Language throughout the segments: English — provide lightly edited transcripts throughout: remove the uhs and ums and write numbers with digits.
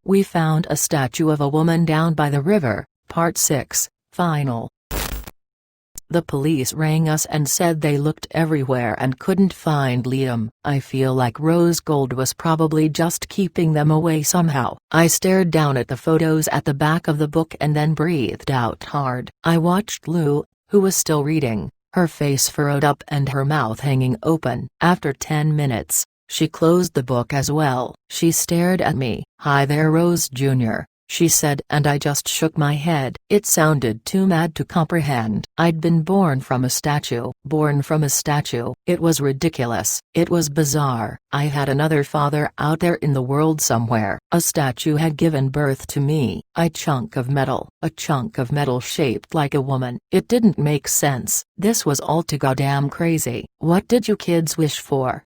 We found a statue of a woman down by the river, Part 6, Final. The police rang us and said they looked everywhere and couldn't find Liam. I feel like Rose Gold was probably just keeping them away somehow. I stared down at the photos at the back of the book and then breathed out hard. I watched Lou, who was still reading, her face furrowed up and her mouth hanging open. After 10 minutes, she closed the book as well. She stared at me. "Hi there, Rose Jr.," she said, and I just shook my head. It sounded too mad to comprehend. I'd been born from a statue. Born from a statue. It was ridiculous. It was bizarre. I had another father out there in the world somewhere. A statue had given birth to me. A chunk of metal shaped like a woman. It didn't make sense. This was all too goddamn crazy. "What did you kids wish for?"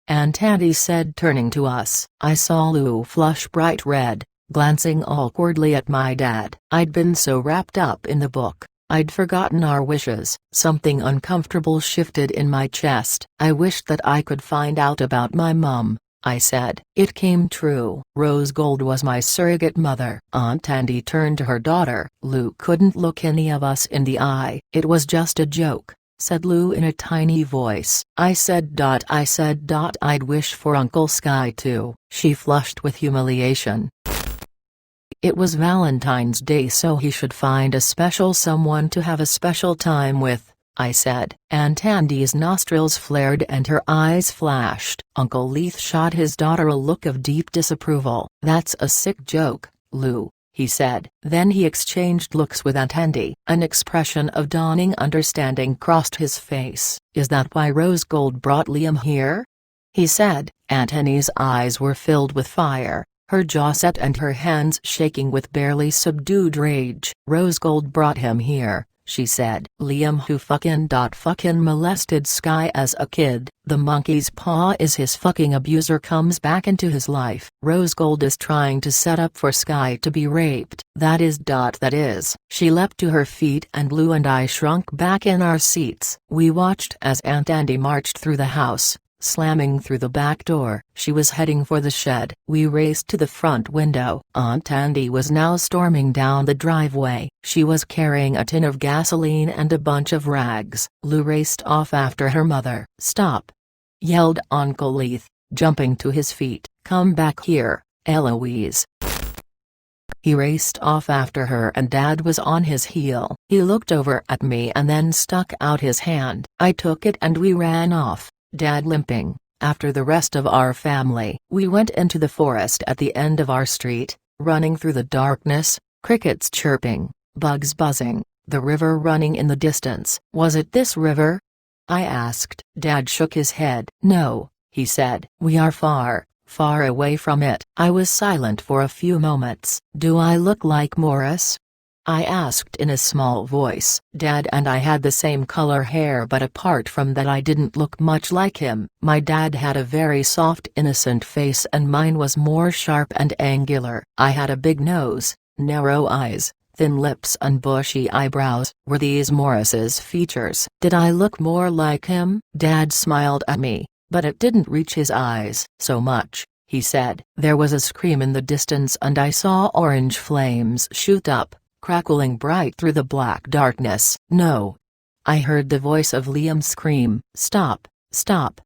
Aunt Andy said, turning to us. I saw Lou flush bright red, glancing awkwardly at my dad. I'd been so wrapped up in the book, I'd forgotten our wishes. Something uncomfortable shifted in my chest. "I wished that I could find out about my mom," I said. It came true. Rose Gold was my surrogate mother. Aunt Andy turned to her daughter. "Lou couldn't look any of us in the eye." "It was just a joke," said Lou in a tiny voice. I said, "I'd wish for Uncle Sky too." She flushed with humiliation. It was Valentine's Day, so he should find a special someone to have a special time with, I said. Aunt Andy's nostrils flared and her eyes flashed. Uncle Leith shot his daughter a look of deep disapproval. "That's a sick joke, Lou," he said. Then he exchanged looks with Aunt Andy. An expression of dawning understanding crossed his face. "Is that why Rose Gold brought Liam here?" he said. Aunt Andy's eyes were filled with fire, her jaw set and her hands shaking with barely subdued rage. "Rose Gold brought him here," she said. "Liam who fucking molested Sky as a kid, the monkey's paw is his fucking abuser, comes back into his life. Rose Gold is trying to set up for Sky to be raped. That is." She leapt to her feet and Lou and I shrunk back in our seats. We watched as Aunt Andy marched through the house, slamming through the back door. She was heading for the shed. We raced to the front window. Aunt Andy was now storming down the driveway. She was carrying a tin of gasoline and a bunch of rags. Lou raced off after her mother. "Stop!" yelled Uncle Leith, jumping to his feet. "Come back here, Eloise." He raced off after her and Dad was on his heel. He looked over at me and then stuck out his hand. I took it and we ran off, Dad limping, after the rest of our family. We went into the forest at the end of our street, running through the darkness, crickets chirping, bugs buzzing, the river running in the distance. "Was it this river?" I asked. Dad shook his head. "No," he said. "We are far, far away from it." I was silent for a few moments. "Do I look like Morris?" I asked in a small voice. Dad and I had the same color hair, but apart from that I didn't look much like him. My dad had a very soft innocent face and mine was more sharp and angular. I had a big nose, narrow eyes, thin lips and bushy eyebrows. Were these Morris's features? Did I look more like him? Dad smiled at me, but it didn't reach his eyes so much, he said. There was a scream in the distance and I saw orange flames shoot up, crackling bright through the black darkness. "No!" I heard the voice of Liam scream. "Stop! Stop!"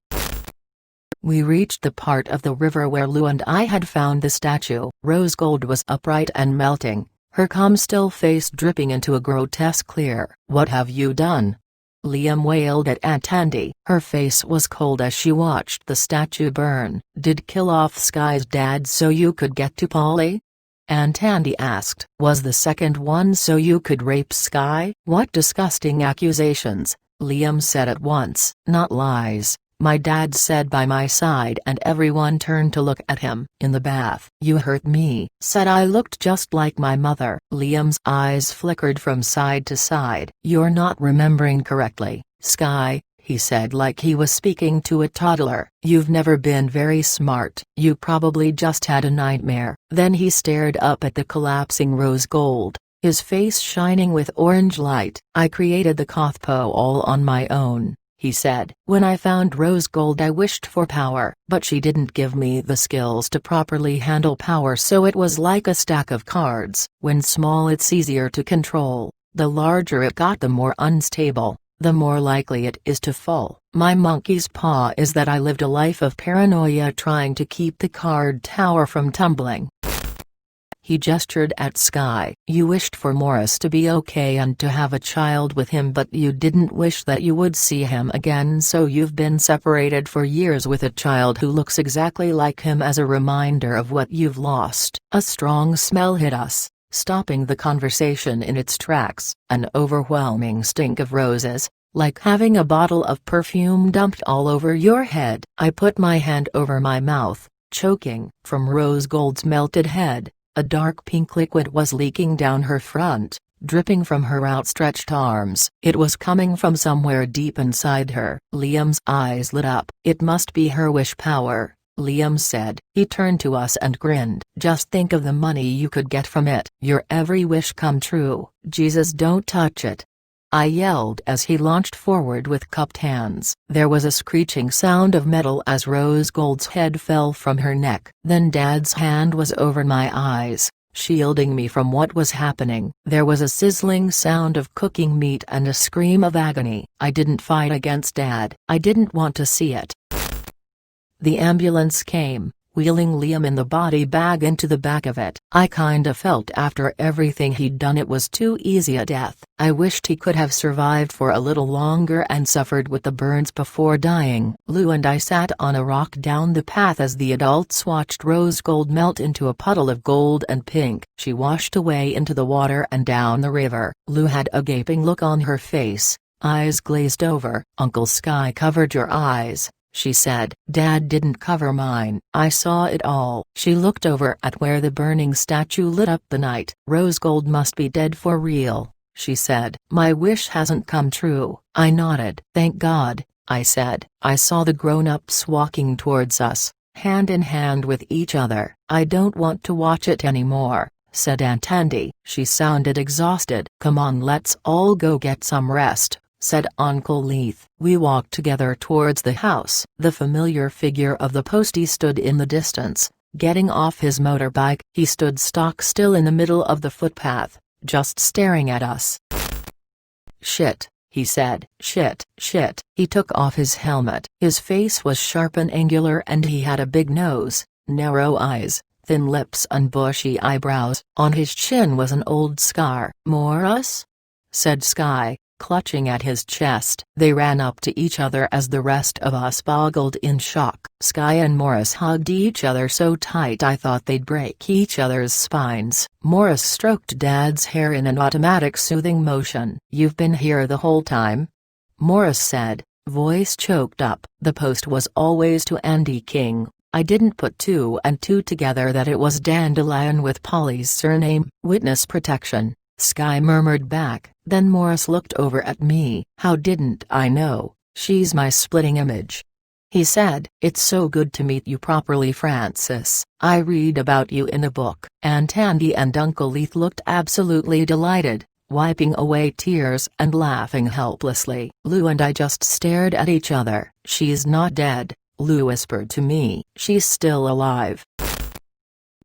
We reached the part of the river where Lou and I had found the statue. Rose Gold was upright and melting, her calm still face dripping into a grotesque clear. "What have you done?" Liam wailed at Aunt Andy. Her face was cold as she watched the statue burn. "Did kill off Sky's dad so you could get to Polly?" Aunt Andy asked. "Was the second one so you could rape Sky?" "What disgusting accusations," Liam said at once. "Not lies," my dad said by my side and everyone turned to look at him. "In the bath." "You hurt me," said I looked just like my mother. Liam's eyes flickered from side to side. "You're not remembering correctly, Sky," he said like he was speaking to a toddler. "You've never been very smart. You probably just had a nightmare." Then he stared up at the collapsing Rose Gold, his face shining with orange light. "I created the Kothpo all on my own. he said. When I found Rose Gold I wished for power, but she didn't give me the skills to properly handle power, so it was like a stack of cards. When small it's easier to control, the larger it got the more unstable, the more likely it is to fall. My monkey's paw is that I lived a life of paranoia trying to keep the card tower from tumbling. He gestured at Sky. You wished for Morris to be okay and to have a child with him, but you didn't wish that you would see him again, so you've been separated for years with a child who looks exactly like him as a reminder of what you've lost. A strong smell hit us, stopping the conversation in its tracks, an overwhelming stink of roses, like having a bottle of perfume dumped all over your head. I put my hand over my mouth, choking. From Rose Gold's melted head, a dark pink liquid was leaking down her front, dripping from her outstretched arms. It was coming from somewhere deep inside her. Liam's eyes lit up. It must be her wish power, Liam said. He turned to us and grinned. Just think of the money you could get from it. Your every wish come true. Jesus, don't touch it, I yelled as he launched forward with cupped hands. There was a screeching sound of metal as Rose Gold's head fell from her neck. Then Dad's hand was over my eyes, shielding me from what was happening. There was a sizzling sound of cooking meat and a scream of agony. I didn't fight against Dad. I didn't want to see it. The ambulance came, wheeling Liam in the body bag into the back of it. I kinda felt after everything he'd done it was too easy a death. I wished he could have survived for a little longer and suffered with the burns before dying. Lou and I sat on a rock down the path as the adults watched Rose Gold melt into a puddle of gold and pink. She washed away into the water and down the river. Lou had a gaping look on her face, eyes glazed over. Uncle Sky covered your eyes, she said. Dad didn't cover mine. I saw it all. She looked over at where the burning statue lit up the night. Rose Gold must be dead for real, she said. My wish hasn't come true. I nodded. Thank God, I said. I saw the grown-ups walking towards us, hand in hand with each other. I don't want to watch it anymore, said Aunt Andy. She sounded exhausted. Come on, let's all go get some rest, said Uncle Leith. We walked together towards the house. The familiar figure of the postie stood in the distance, getting off his motorbike. He stood stock still in the middle of the footpath, just staring at us. Shit, he said. Shit, shit. He took off his helmet. His face was sharp and angular and he had a big nose, narrow eyes, thin lips and bushy eyebrows. On his chin was an old scar. Morris? Said Sky, clutching at his chest. They ran up to each other as the rest of us boggled in shock. Sky and Morris hugged each other so tight I thought they'd break each other's spines. Morris stroked Dad's hair in an automatic soothing motion. You've been here the whole time? Morris said, voice choked up. The post was always to Andy King. I didn't put two and two together that it was Dandelion with Polly's surname. Witness protection, Sky murmured back. Then Morris looked over at me. How didn't I know? She's my splitting image. He said, it's so good to meet you properly, Francis. I read about you in a book. Aunt Andy and Uncle Leith looked absolutely delighted, wiping away tears and laughing helplessly. Lou and I just stared at each other. She's not dead, Lou whispered to me. She's still alive.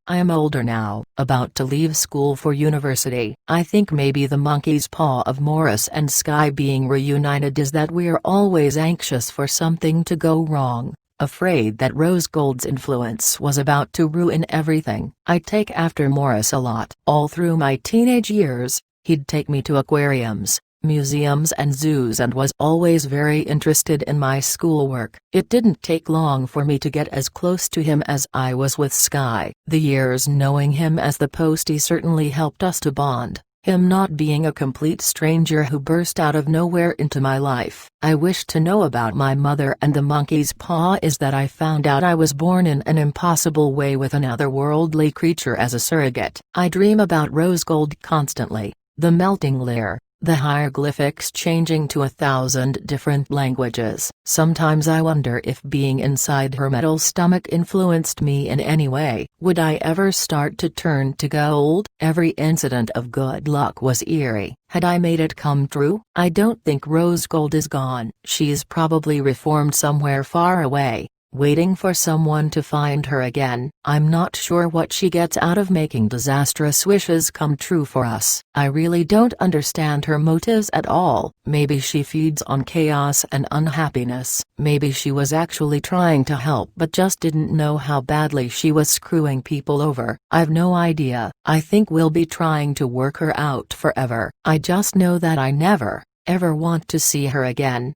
I am older now, about to leave school for university. I think maybe the monkey's paw of Morris and Sky being reunited is that we're always anxious for something to go wrong, afraid that Rose Gold's influence was about to ruin everything. I take after Morris a lot. All through my teenage years, he'd take me to aquariums, museums and zoos and was always very interested in my schoolwork. It didn't take long for me to get as close to him as I was with Sky. The years knowing him as the postie certainly helped us to bond, him not being a complete stranger who burst out of nowhere into my life. I wish to know about my mother and the monkey's paw is that I found out I was born in an impossible way with an otherworldly creature as a surrogate. I dream about Rose Gold constantly, the melting lair, The hieroglyphics changing to 1,000 different languages. Sometimes I wonder if being inside her metal stomach influenced me in any way. Would I ever start to turn to gold? Every incident of good luck was eerie. Had I made it come true? I don't think Rose Gold is gone. She's probably reformed somewhere far away, waiting for someone to find her again. I'm not sure what she gets out of making disastrous wishes come true for us. I really don't understand her motives at all. Maybe she feeds on chaos and unhappiness. Maybe she was actually trying to help but just didn't know how badly she was screwing people over. I've no idea. I think we'll be trying to work her out forever. I just know that I never, ever want to see her again.